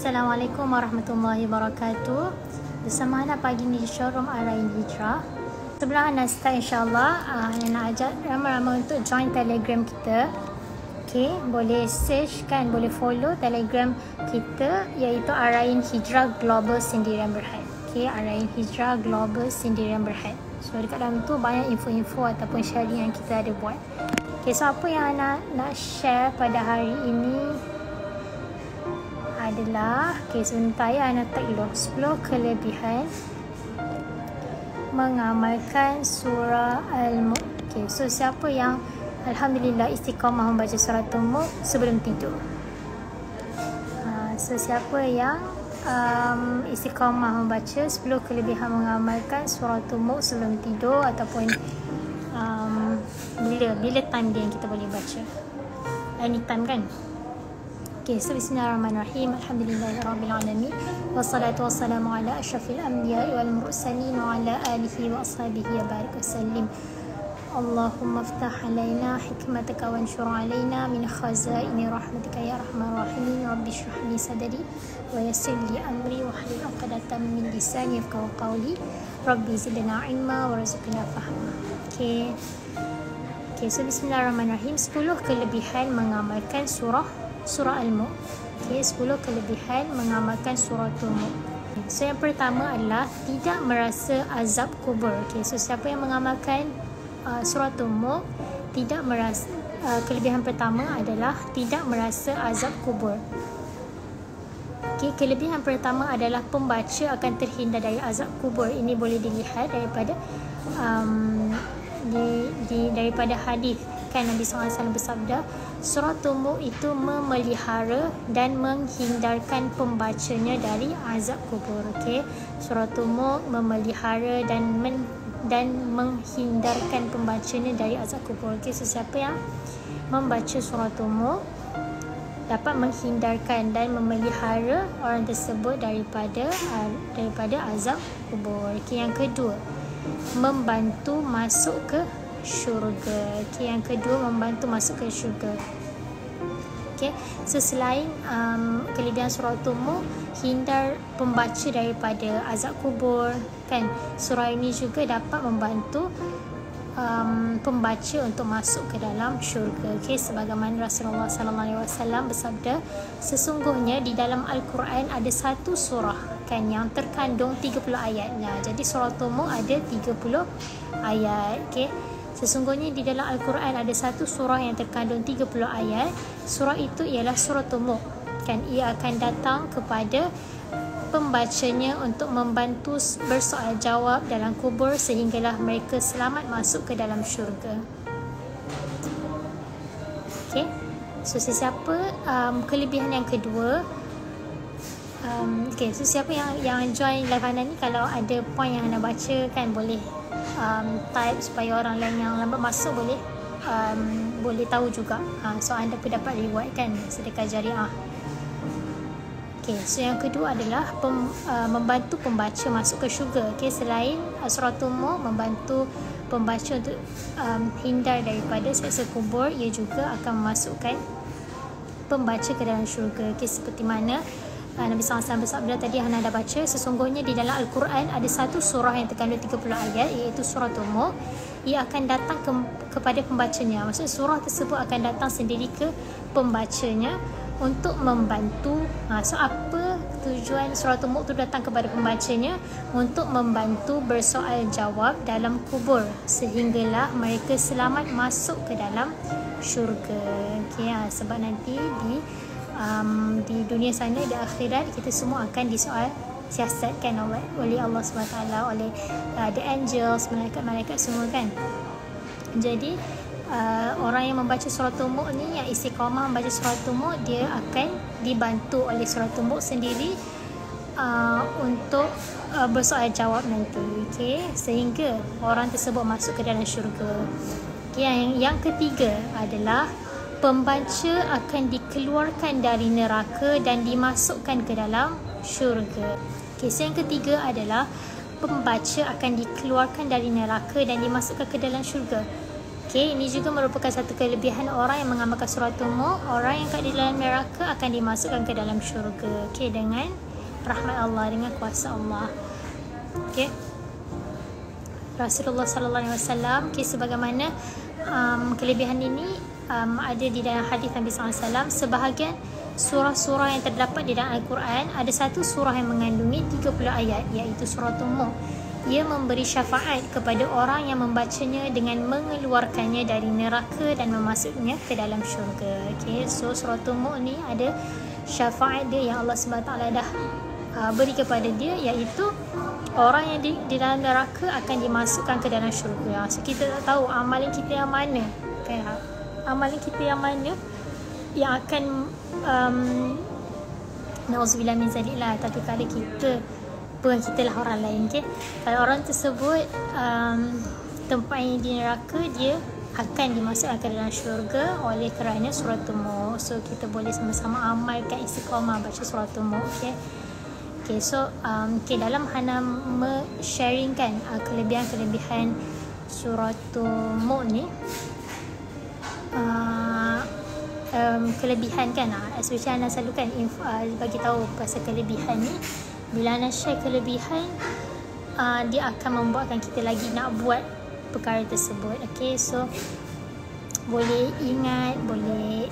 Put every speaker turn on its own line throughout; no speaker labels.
Assalamualaikum warahmatullahi wabarakatuh. Bersama Hana pagi ni di showroom Arain Hijrah. Sebelum Hana start, insyaAllah Hana nak ajak ramai-ramai untuk join Telegram kita. Okay, boleh search kan, boleh follow Telegram kita, iaitu Arain Hijrah Global Sendirian Berhad. Okay, Arain Hijrah Global Sendirian Berhad. So dekat dalam tu banyak info-info ataupun sharing yang kita ada buat. Okay, so apa yang Hana nak share pada hari ini adalah, sebentar ya, Hana tak dulu 10 kelebihan mengamalkan surah Al-Mulk. So siapa yang Alhamdulillah istiqamah membaca surah Al-Mulk sebelum tidur? So siapa yang istiqamah membaca 10 kelebihan mengamalkan surah Al-Mulk sebelum tidur, ataupun bila time dia yang kita boleh baca, anytime kan? Okay, so bismillahirrahmanirrahim. Alhamdulillahirrabbilalamin. Wassalatu wassalamu ala asyrafil anbiya'i wal mursalin wa ala alihi wa ashabihi wa barik wasallim. Allahumma aftah alaina hikmataka wa anshur alaina min khazaini rahmatika ya arhamar rahimin. Rabbi shrah li sadri wa yassir li amri wa hlul 'uqdatam min lisani yafqahu qawli. Rabbi zidna ilma wa rizqna fahma. Okay, so bismillahirrahmanirrahim. 10 kelebihan mengamalkan surah Al-Mulk. Okay, 10 kelebihan mengamalkan surah Al-Mulk. So yang pertama adalah tidak merasa azab kubur. Okay, so siapa yang mengamalkan surah Al-Mulk tidak merasa, kelebihan pertama adalah tidak merasa azab kubur. Okay, kelebihan pertama adalah pembaca akan terhindar dari azab kubur. Ini boleh dilihat daripada daripada hadis kan, Nabi SAW bersabda, surah Al-Mulk itu memelihara dan menghindarkan pembacanya dari azab kubur. Okay, surah Al-Mulk memelihara dan menghindarkan pembacanya dari azab kubur. Okay, so siapa yang membaca surah Al-Mulk dapat menghindarkan dan memelihara orang tersebut daripada azab kubur. Okay, yang kedua, membantu masuk ke syurga. Okay, yang kedua, membantu masuk ke syurga. Okay, so selain kelebihan surah Al-Mulk hindar pembaca daripada azab kubur kan, surah ini juga dapat membantu pembaca untuk masuk ke dalam syurga. Okay, sebagaimana Rasulullah SAW bersabda, sesungguhnya di dalam Al-Quran ada satu surah kan yang terkandung 30 ayat. Nah, jadi surah Al-Mulk ada 30 ayat. Okay, sesungguhnya di dalam Al-Quran ada satu surah yang terkandung 30 ayat. Surah itu ialah surah Al-Mulk kan. Ia akan datang kepada pembacanya untuk membantu bersoal jawab dalam kubur sehinggalah mereka selamat masuk ke dalam syurga. Okay, so sesiapa kelebihan yang kedua, okay, so siapa yang join live Hana ni, kalau ada point yang Hana baca kan, boleh type supaya orang lain yang lambat masuk boleh tahu juga. So anda pun dapat reward kan, sedekah jariah. Okay, so yang kedua adalah membantu pembaca masuk ke syurga. Okay, selain surah Al-Mulk membantu pembaca untuk hindar daripada siksa kubur, ia juga akan memasukkan pembaca ke dalam syurga. Okay, seperti mana Nabi SAW bersabda tadi, Hana dah baca, sesungguhnya di dalam Al-Quran ada satu surah yang terkandung 30 ayat, iaitu surah Al-Mulk. Ia akan datang kepada pembacanya. Maksud surah tersebut akan datang sendiri ke pembacanya untuk membantu. So apa tujuan surah Al-Mulk tu datang kepada pembacanya? Untuk membantu bersoal jawab dalam kubur sehinggalah mereka selamat masuk ke dalam syurga. Okay, sebab nanti di dunia sana, di akhirat, kita semua akan disoal siasatkan oleh Allah SWT, oleh the angels, malaikat-malaikat semua kan. Jadi orang yang membaca surah Al-Mulk ni, yang istiqamah membaca surah Al-Mulk, dia akan dibantu oleh surah Al-Mulk sendiri untuk bersoal jawab nanti. Okay, sehingga orang tersebut masuk ke dalam syurga. Okay, yang ketiga adalah pembaca akan dikeluarkan dari neraka dan dimasukkan ke dalam syurga. Okay, so yang ketiga adalah pembaca akan dikeluarkan dari neraka dan dimasukkan ke dalam syurga. Okey, ini juga merupakan satu kelebihan orang yang mengamalkan suratul Mulk. Orang yang kat di dalam neraka akan dimasukkan ke dalam syurga. Okey, dengan rahmat Allah, dengan kuasa Allah. Okey. Rasulullah sallallahu alaihi wasallam, sebagaimana kelebihan ini ada di dalam hadis Nabi sallallahu alaihi wasallam. Sebahagian surah-surah yang terdapat di dalam Al-Quran, ada satu surah yang mengandungi 30 ayat, iaitu suratul Mulk. Ia memberi syafaat kepada orang yang membacanya dengan mengeluarkannya dari neraka dan memasuknya ke dalam syurga. Okay, so suratul Mulk ni ada syafaat dia yang Allah SWT dah beri kepada dia, iaitu orang yang di dalam neraka akan dimasukkan ke dalam syurga. So kita tak tahu amalan kita yang mana, kan? Amalan kita yang mana yang akan na'udzubillah min zalik lah. Tapi kalau kita, bukan kita lah, orang lain, okay? Kalau orang tersebut tempatnya di neraka, dia akan dimasukkan ke dalam syurga oleh kerana suratul Mulk. So kita boleh sama-sama amalkan istiqamah baca suratul Mulk. Okay, so dalam Hana sharingkan kelebihan-kelebihan suratul Mulk ni, kelebihan kan, especially Ana selalu kan bagi tahu pasal kelebihan ni. Bila Ana share kelebihan, dia akan membuatkan kita lagi nak buat perkara tersebut. Okay, so boleh ingat, boleh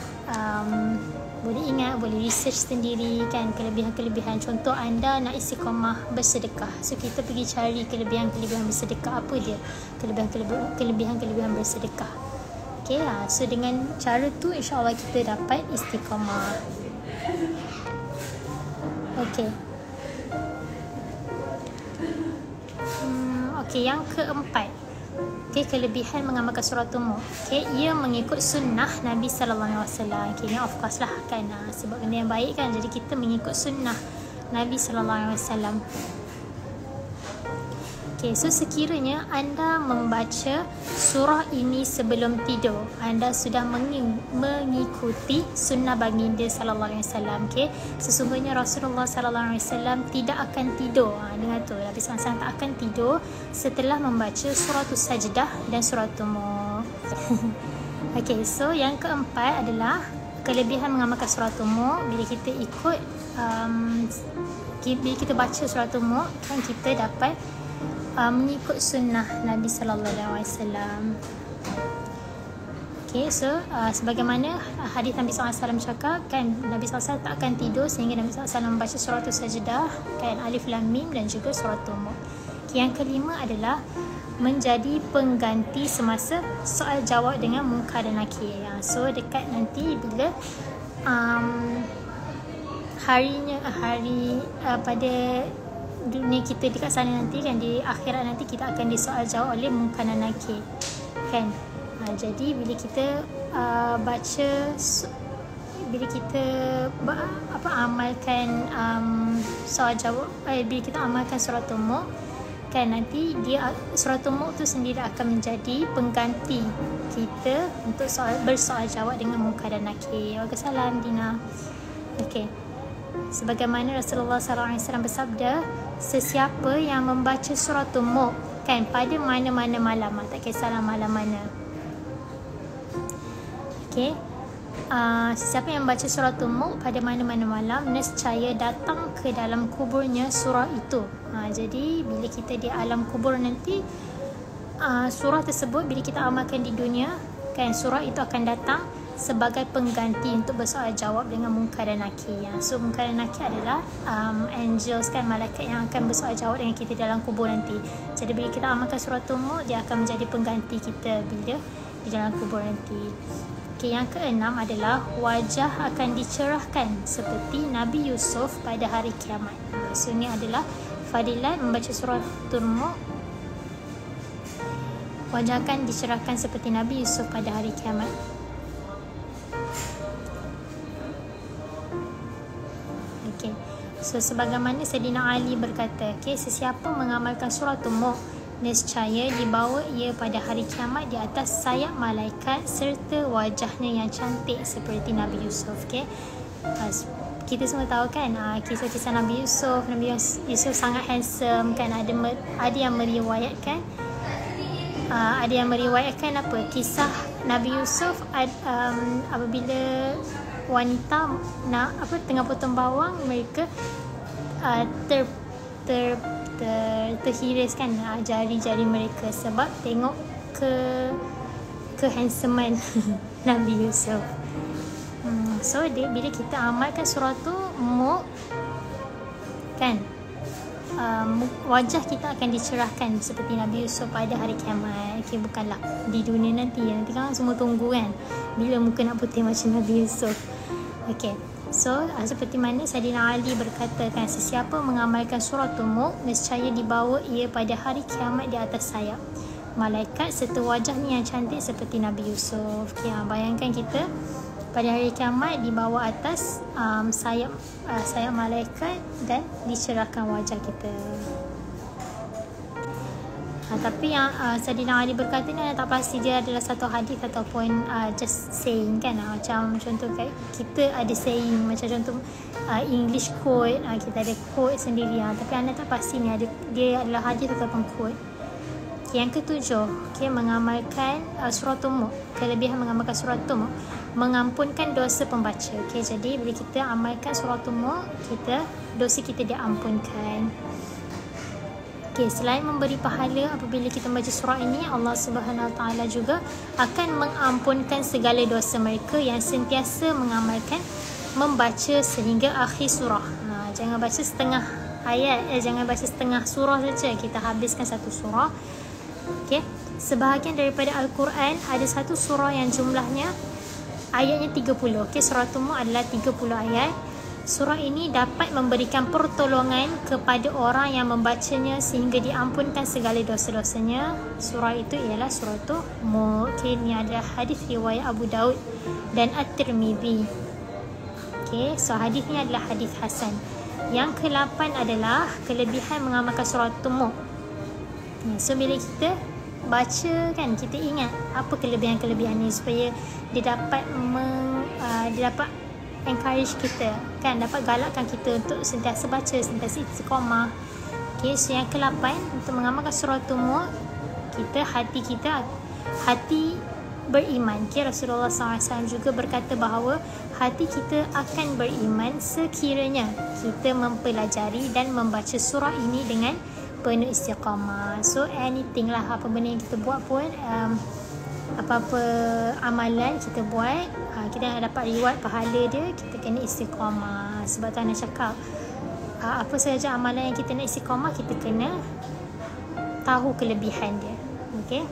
research sendiri kan kelebihan-kelebihan. Contoh, anda nak istiqamah bersedekah, so kita pergi cari kelebihan-kelebihan bersedekah. Apa dia kelebihan bersedekah? Okay, so dengan cara tu insyaAllah kita dapat istiqamah. Okay. Okay, yang keempat, okay, kelebihan mengamalkan suratul Mulk. Okay, ia mengikut sunnah Nabi sallallahu alaihi wasallam. Okay, ni of course lah kan, sebab benda yang baik kan, jadi kita mengikut sunnah Nabi sallallahu alaihi wasallam. Okay, so sekiranya anda membaca surah ini sebelum tidur, anda sudah mengikuti sunnah baginda sallallahu alaihi wasallam. Okay, sesungguhnya Rasulullah sallallahu alaihi wasallam tidak akan tidur. Dengar tu, Nabi sallallahu alaihi wasallam tak akan tidur setelah membaca suratul Sajdah dan suratul Mulk. Okay, so yang keempat adalah kelebihan mengamalkan suratul Mulk. Bila kita ikut bila kita baca suratul Mulk, kan kita dapat mengikut sunnah Nabi sallallahu alaihi wasallam. Okay, so sebagaimana hadis Nabi sallallahu alaihi wasallam cakap kan, Nabi sallallahu alaihi wasallam tak akan tidur sehingga Nabi sallallahu alaihi wasallam membaca suratul Sajdah, kan, Alif Lam Mim dan juga suratul Mulk. Okay, yang kelima adalah menjadi pengganti semasa soal jawab dengan Munkar dan Nakir. So dekat nanti bila hari pada dunia kita dekat sana nanti kan, di akhirat nanti kita akan disoal jawab oleh Munkar dan Nakir, kan. Jadi bila kita bila kita amalkan soal jawab, bila kita amalkan suratul Mulk, kan, nanti dia suratul Mulk tu sendiri akan menjadi pengganti kita untuk bersoal jawab dengan Munkar dan Nakir. Waalaikumsalam Dina. Okey, sebagaimana Rasulullah SAW bersabda, sesiapa yang membaca suratul Mulk, kan, pada mana-mana malam, tak kisahlah malam mana. Okay, sesiapa yang membaca suratul Mulk pada mana-mana malam, nescaya datang ke dalam kuburnya surah itu. Jadi bila kita di alam kubur nanti, surah tersebut bila kita amalkan di dunia, kan, surah itu akan datang sebagai pengganti untuk bersoal jawab dengan Munkar dan Nakir. So Munkar dan Nakir adalah angels, kan, malaikat yang akan bersoal jawab dengan kita dalam kubur nanti. Jadi bila kita amalkan suratul Mulk, dia akan menjadi pengganti kita bila di dalam kubur nanti. Okay, yang keenam adalah wajah akan dicerahkan seperti Nabi Yusuf pada hari kiamat. So ini adalah fadilat membaca suratul Mulk. Wajah akan dicerahkan seperti Nabi Yusuf pada hari kiamat. Okay, so sebagaimana Sayyidina Ali berkata, okay, sesiapa mengamalkan suratul Mulk, nescaya dibawa ia pada hari kiamat di atas sayap malaikat serta wajahnya yang cantik seperti Nabi Yusuf. Okay, kita semua tahu kan, kisah-kisah Nabi Yusuf. Nabi Yusuf sangat handsome, kan. Ada yang meriwayatkan ada yang meriwayatkan apa, kisah Nabi Yusuf apabila wanita tengah potong bawang, mereka terhiriskan jari-jari mereka sebab tengok kehandsoman Nabi Yusuf. So bila kita amalkan surah tu, kan, wajah kita akan dicerahkan seperti Nabi Yusuf pada hari kiamat. Okay, bukanlah di dunia nanti kan semua tunggu kan bila muka nak putih macam Nabi Yusuf. Okay, so seperti mana Saidina Ali berkata kan, sesiapa mengamalkan surah Mulk, nescaya dibawa ia pada hari kiamat di atas sayap malaikat serta wajahnya yang cantik seperti Nabi Yusuf. Okay, bayangkan kita pada hari kiamat dibawa atas sayap malaikat dan dicerahkan wajah kita. Tapi yang Saidina Ali berkata ni tak pasti dia adalah satu hadis ataupun just saying kan. Macam contoh kita ada saying, macam contoh English quote, kita ada quote sendiri, tapi anda tak pasti ni dia adalah hadis ataupun quote. Yang ketujuh, mengamalkan surah Mulk. Kelebihan mengamalkan surah Mulk, mengampunkan dosa pembaca. Jadi bila kita amalkan surah Mulk, dosa kita diampunkan. Selain memberi pahala apabila kita membaca surah ini, Allah Subhanahu Wa Taala juga akan mengampunkan segala dosa mereka yang sentiasa mengamalkan membaca sehingga akhir surah. Jangan baca setengah ayat, jangan baca setengah surah saja, kita habiskan satu surah. Sebahagian daripada Al-Quran ada satu surah yang jumlahnya ayatnya 30. Surah Mulk adalah 30 ayat. Surah ini dapat memberikan pertolongan kepada orang yang membacanya sehingga diampunkan segala dosa-dosanya. Surah itu ialah surah Mulk. Ini adalah hadis riwayat Abu Daud dan At-Tirmidzi. So hadis ini adalah hadis hasan. Yang ke-8 adalah kelebihan mengamalkan surah Mulk. So bila kita baca kan, kita ingat apa kelebihan-kelebihan ni supaya dia dapat encourage kita kan, dapat galakkan kita untuk sentiasa baca, sentiasa istiqamah. So yang ke-8 untuk mengamalkan surah Mulk, hati beriman. Rasulullah SAW juga berkata bahawa hati kita akan beriman sekiranya kita mempelajari dan membaca surah ini dengan penuh istiqamah. So anything lah, apa benda yang kita buat pun, apa-apa amalan kita buat, kita nak dapat reward pahala dia, kita kena istiqamah. Sebab tu Ana cakap, apa sahaja amalan yang kita nak istiqamah, kita kena tahu kelebihan dia.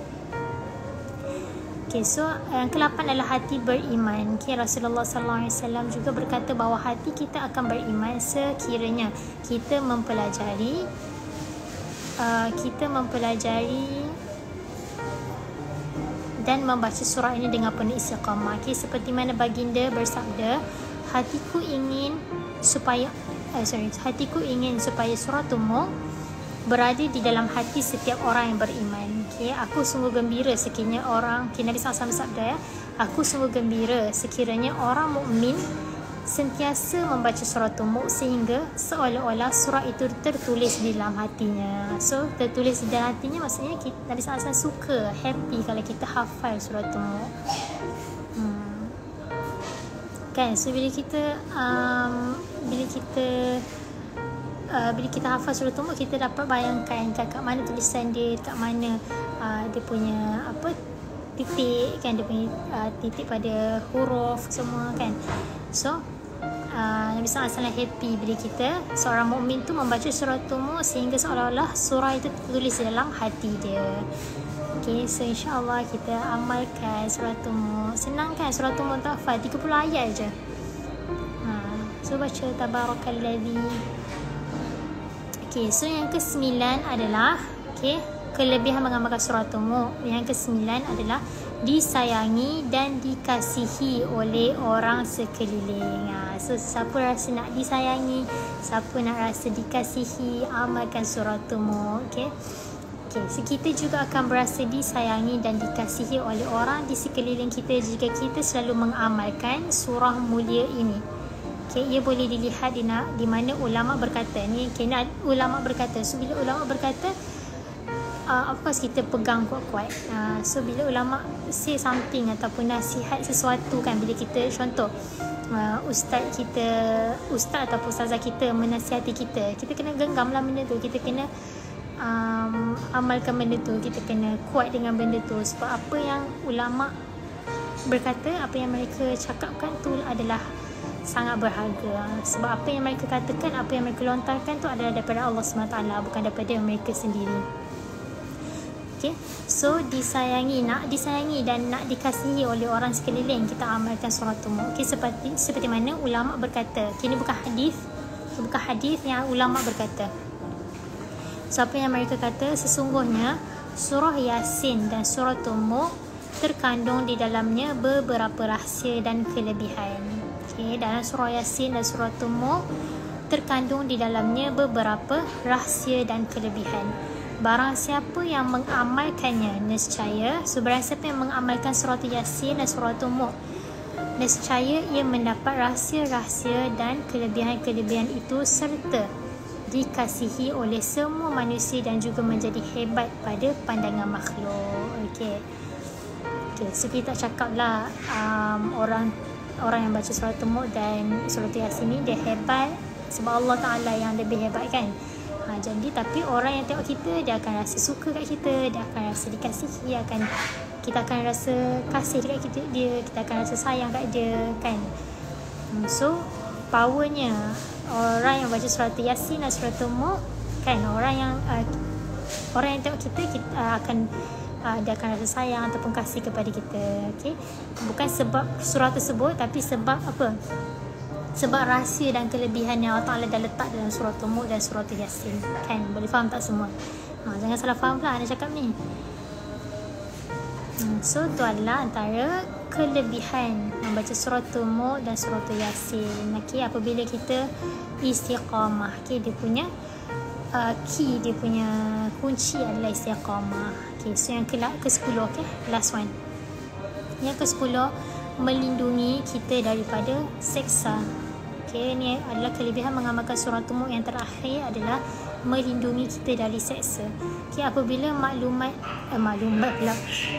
So yang ke-8 adalah hati beriman. Rasulullah SAW juga berkata bahawa hati kita akan beriman sekiranya kita mempelajari dan membaca surah ini dengan penuh istiqamah. Seperti mana baginda bersabda, hatiku ingin supaya surah Mulk berada di dalam hati setiap orang yang beriman. Aku sungguh gembira sekiranya Nabi SAW bersabda, aku sungguh gembira sekiranya orang mukmin sentiasa membaca surah Mulk sehingga seolah-olah surah itu tertulis di dalam hatinya. So tertulis di dalam hatinya maksudnya Nabi SAW suka, happy kalau kita hafal surah Mulk. Kan, so bila kita hafal surah Mulk, kita dapat bayangkan kat mana tulisan dia, kat mana dia punya titik kan, dia punya titik pada huruf semua kan. So Nabi SAW happy bila kita, seorang mukmin tu membaca surah Mulk sehingga seolah-olah surah itu tertulis dalam hati dia. So insyaAllah kita amalkan surah Mulk. Senang kan surah Mulk tak hafal, 30 ayat je. So baca Tabarakalladzi. So yang ke-9 adalah kelebihan mengamalkan surah Mulk. Yang ke-9 adalah disayangi dan dikasihi oleh orang sekeliling. So siapa rasa nak disayangi, siapa nak rasa dikasihi, amalkan surah Mulk. So kita juga akan berasa disayangi dan dikasihi oleh orang di sekeliling kita jika kita selalu mengamalkan surah mulia ini. Ia boleh dilihat di mana ulama berkata ni. Ulama berkata, so bila ulama berkata of course kita pegang kuat-kuat. So bila ulama say something ataupun nasihat sesuatu kan, bila kita contoh ustaz ataupun ustazah kita menasihati kita, kita kena genggamlah benda tu, kita kena amalkan benda tu, kita kena kuat dengan benda tu. Sebab apa yang ulama berkata, apa yang mereka cakapkan tu adalah sangat berharga. Sebab apa yang mereka katakan, apa yang mereka lontarkan tu adalah daripada Allah SWT, bukan daripada mereka sendiri. Okay, so nak disayangi dan nak dikasihi oleh orang sekeliling, kita amalkan surah Tumuk. Okay, seperti mana ulama berkata. Okay, ini bukan hadis yang ulama berkata. So apa yang mereka kata, sesungguhnya surah Yasin dan surah Tumuk terkandung di dalamnya beberapa rahsia dan kelebihan. Okay, dalam surah Yasin dan surah Tumuk terkandung di dalamnya beberapa rahsia dan kelebihan. Barang siapa yang mengamalkannya, nescaya barang siapa yang mengamalkan surah Yasin dan surah Tumuk, nescaya ia mendapat rahsia-rahsia dan kelebihan-kelebihan itu serta dikasihi oleh semua manusia dan juga menjadi hebat pada pandangan makhluk. Okay, so kita cakap lah orang yang baca surah Tumuk dan surah Yasin ni dia hebat sebab Allah Ta'ala yang lebih hebat kan. Jadi tapi orang yang tengok kita, dia akan rasa suka kat kita, dia akan rasa dikasihi, kita akan rasa kasih dekat kita akan rasa sayang kat dia kan. So powernya orang yang baca surah Yasin dan surah Tumuk kan, orang yang tengok kita akan dia akan rasa sayang ataupun kasih kepada kita. Okay? Bukan sebab surah tersebut, tapi sebab apa? Sebab rahsia dan kelebihan yang Allah Ta'ala dah letak dalam surah Tumuk dan surah Yasin kan. Boleh faham tak semua? Jangan salah faham pula Ana cakap ni. So tu adalah antara kelebihan membaca surah Tumuk dan surah Yasin. Okay, apabila kita istiqamah, okay, dia punya key, dia punya kunci adalah istiqamah. Okay, so yang ke-10, okay, last one. Yang ke-10, melindungi kita daripada seksa. Okay, ni adalah kelebihan mengamalkan surah Tumuk yang terakhir adalah melindungi kita dari seksa. Okay, apabila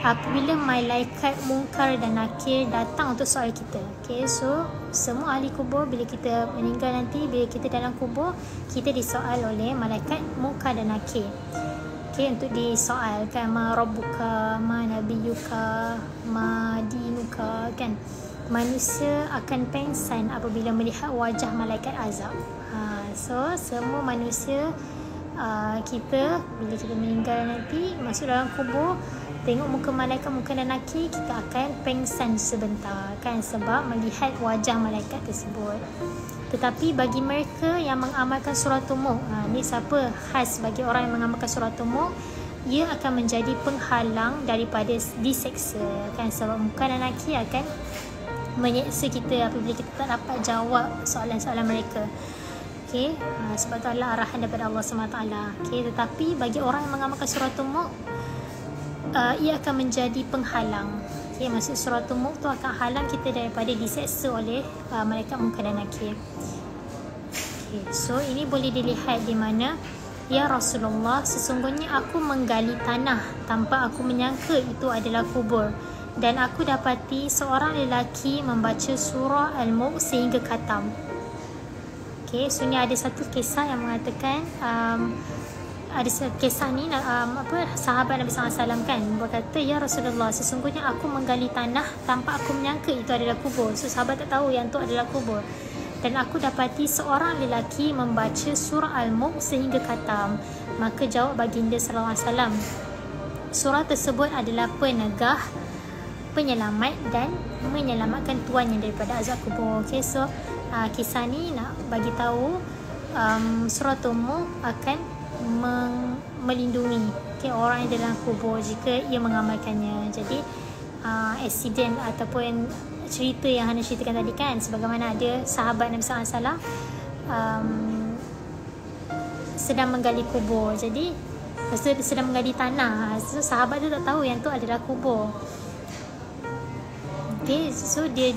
apabila malaikat mungkar dan nakir datang untuk soal kita. Okay, so semua ahli kubur bila kita meninggal nanti, bila kita dalam kubur, kita disoal oleh malaikat mungkar dan nakir. Okay, untuk disoalkan ma rabbuka, ma nabiyuka, ma dinuka kan. Manusia akan pengsan apabila melihat wajah malaikat azab. So semua manusia kita bila kita meninggal nanti masuk dalam kubur, tengok muka malaikat mungkar dan nakir, kita akan pengsan sebentar kan, sebab melihat wajah malaikat tersebut. Tetapi bagi mereka yang mengamalkan surah Tumuk, ni siapa khas bagi orang yang mengamalkan surah Tumuk, ia akan menjadi penghalang daripada diseksa kan, sebab mungkar dan nakir akan menyeksa kita apabila kita tak dapat jawab soalan-soalan mereka. Okay, sebab tu adalah arahan daripada Allah SWT. Okay, tetapi bagi orang yang mengamalkan surah Tumuk, ia akan menjadi penghalang. Okay, maksud surah Tumuk tu akan halang kita daripada diseksa oleh malaikat mungkar dan nakir. Okay, so ini boleh dilihat di mana, ya Rasulullah, sesungguhnya aku menggali tanah tanpa aku menyangka itu adalah kubur, dan aku dapati seorang lelaki membaca surah Al-Mulk sehingga khatam. Okay, so ni ada satu kisah yang mengatakan ada kisah ni sahabat Nabi SAW kan berkata, ya Rasulullah, sesungguhnya aku menggali tanah tanpa aku menyangka itu adalah kubur. So sahabat tak tahu yang itu adalah kubur, dan aku dapati seorang lelaki membaca surah Al-Mulk sehingga khatam. Maka jawab baginda SAW, surah tersebut adalah penegah, penyelamat dan menyelamatkan tuannya daripada azab kubur. Okay, so kisah ni nak bagi tahu surah Tumuk akan melindungi orang yang dalam kubur jika ia mengamalkannya. Jadi accident ataupun cerita yang Hana ceritakan tadi kan, sebagaimana ada sahabat Nabi SAW sedang menggali kubur. Jadi lepas tu sedang menggali tanah, so sahabat tu tak tahu yang tu adalah kubur. Okay, so dia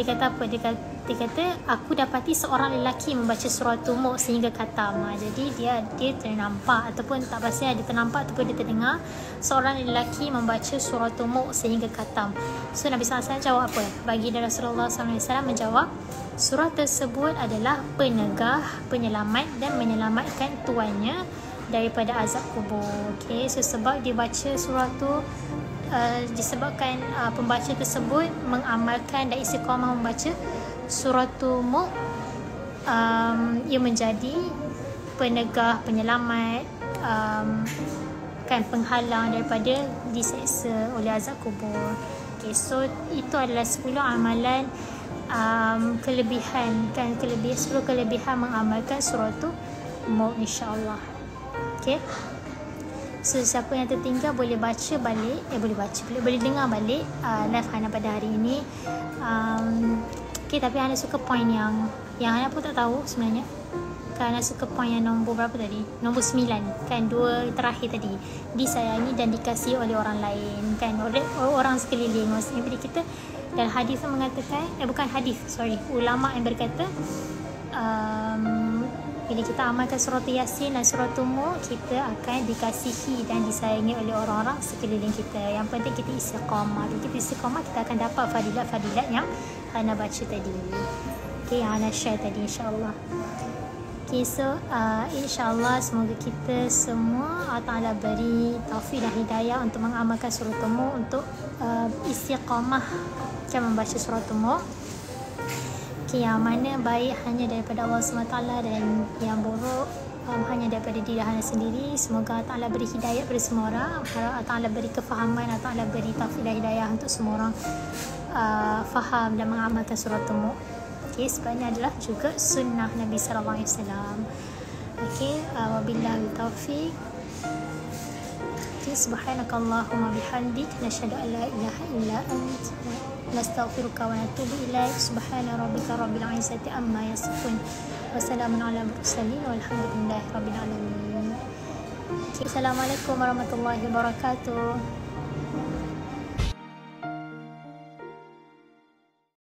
kata apa? Dia kata aku dapati seorang lelaki membaca surah Tumuk sehingga khatam. Jadi dia ternampak ataupun tak pasti dia ternampak ataupun dia terdengar seorang lelaki membaca surah Tumuk sehingga khatam. So Nabi SAW jawab apa? Bagi Rasulullah SAW menjawab, surah tersebut adalah penegah, penyelamat dan menyelamatkan tuannya daripada azab kubur. Okay, so sebab dia baca surah tu, disebabkan pembaca tersebut mengamalkan dan istiqamah membaca surah Tumuk, ia menjadi penegah, penyelamat, kan penghalang daripada diseksa oleh azab kubur. Okay, so itu adalah 10 amalan kelebihan, kan 10 kelebihan mengamalkan surah Tumuk, insya-Allah. Okay, so siapa yang tertinggal boleh baca balik, boleh dengar balik live Hana pada hari ini. Okay, tapi Hana suka point yang Hana pun tak tahu sebenarnya. Kan Hana suka point yang nombor berapa tadi? Nombor 9, kan 2 terakhir tadi. Disayangi dan dikasihi oleh orang lain, kan oleh orang sekeliling. Maksudnya bila kita, dan hadis mengatakan, bukan hadis, ulama yang berkata, bila kita amalkan surah Yasin dan surah Tumuk, kita akan dikasihi dan disayangi oleh orang-orang sekeliling kita. Yang penting kita istiqamah. Bila kita istiqamah, kita akan dapat fadilat-fadilat yang Hana baca tadi. Okay, yang Hana share tadi, insyaAllah. Okay, so insyaAllah semoga kita semua Allah Ta'ala beri taufik dan hidayah untuk mengamalkan surah Tumuk, untuk istiqamah macam membaca surah Tumuk. Yang mana baik hanya daripada Allah SWT dan yang buruk hanya daripada diri Hana sendiri. Semoga Allah Ta'ala beri hidayah kepada semua orang, Allah Ta'ala beri kefahaman, Allah Ta'ala beri taufik dan hidayah untuk semua orang faham dan mengamalkan surah Tumuk. Okay, sebabnya adalah juga sunnah Nabi SAW. Okay, wabillahi taufiq. Okay, subhanakallahumma bihamdik, nasyhadu an la ilaha illa anta, nastaghfiruka wa natubu ilaik. Subhana rabbika rabbil izzati amma yasifun, wa salamun ala mursalin, walhamdulillahi rabbil alamin. Assalamualaikum warahmatullahi wabarakatuh.